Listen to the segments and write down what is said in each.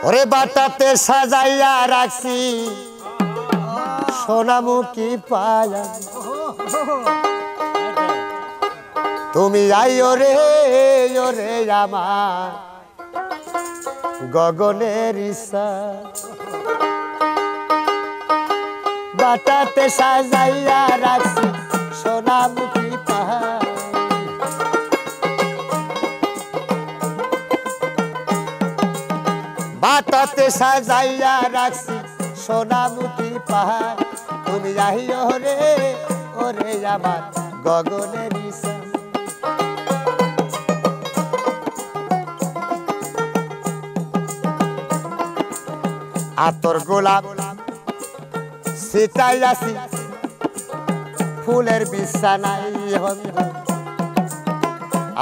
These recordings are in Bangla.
ওরে বাটাতে সাজাইয়া রাখছি সোনামুখী পায়া তুমি আইও রে ওরে আমার গগনের ইচ্ছা বাটাতে সাজাইয়া রাখছি সোনামুখী পাহাড় বাটাতে সাজাইয়া রাখছি সোনামুখী পাহাড় তুমি আইও রে ওরে আমার গগনের ইচ্ছা আতর গোলাপ ছিটাইয়াছি ফুলের বিছানায় বন্ধু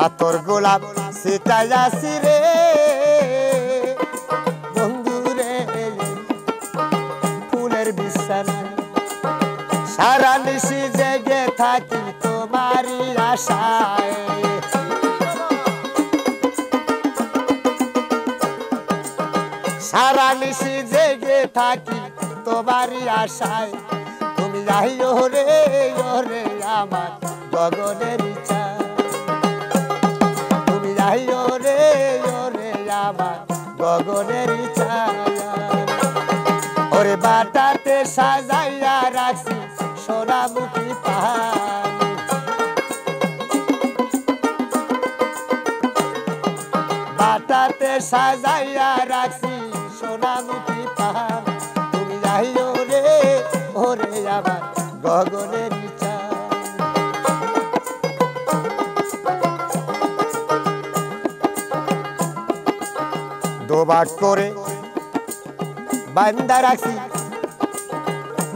আতর গোলাপ ছিটাইয়াছি রে বন্ধু রে ফুলের বিছানায় সারা নিশি জেগে থাকি তোমারই আশায় সারা নিশি জেগে থাকি তোমারই আশায় তুমি আইও রে ওরে আমার গগনের ইচ্ছা তুমি আইও রে ওরে আমার গগনের ইচ্ছা ওরে বাটাতে সাজাইয়া রাখছি সোনামুখী পাহাড় বাটাতে সাজাইয়া রাখছি সোনামুখী পাহাড় তুমি আইও রে ওরে আমার গগনের ইচ্ছা দোবাক করে বান্দা রাখছি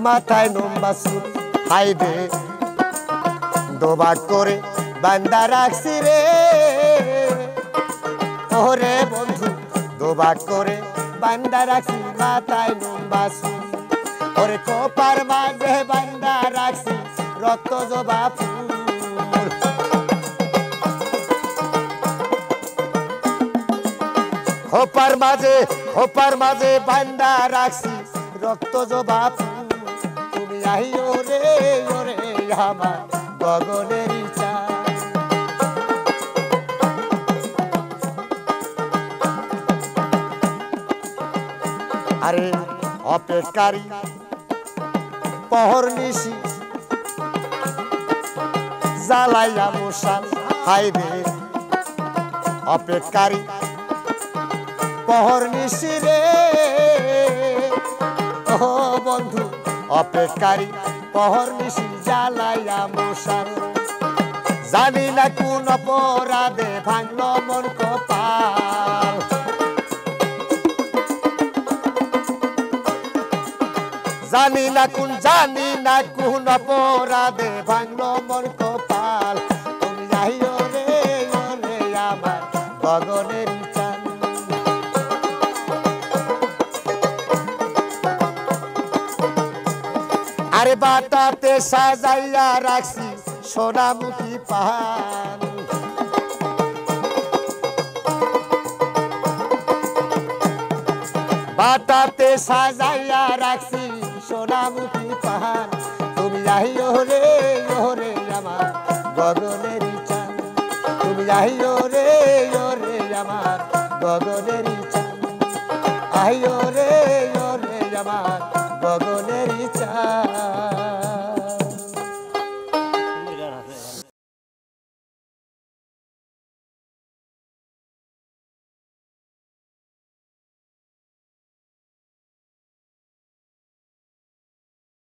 মাথায় লম্বা চুল হাইবে দোবাক করে বান্দা রাখছি রে ওরে বন্ধু দোবাক করে বান্দা রাখছি মাথায় লম্বা চুল ওরে কোপার মাঝে বান্দা রাখছি রক্ত জবা ফুল খোপার মাঝে বান্দা রাখছি রক্ত জবা ফুল তুমি আইও রে ওরে আমার গগনের ইচ্ছা আরে অপেক্ষারি পহর নিশি জ্বালাইয়া মশাল হাইবে অপেক্ষারি পহর নিশি রে ও বন্ধু অপেক্ষারি পহর নিশি জ্বালাইয়া মশাল জানি না কোন অপরাধে ভাঙল মন কপাল জানি না কোন অপরাধে ভাঙল মন কপাল তুমি আইও রে ওরে আমার গগনের ইচ্ছা আরে বাটাতে সাজাইয়া রাখছি সোনামুখী পাহাড় বাটাতে সাজাইয়া রাখছি সোনামুখী পাহাড় তুমি আইও রে ওরে আমার গগনের ইচ্ছা তুমি আইও রে ওরে আমার গগনের ইচ্ছা আইও রে ওরে আমার গগনের ইচ্ছা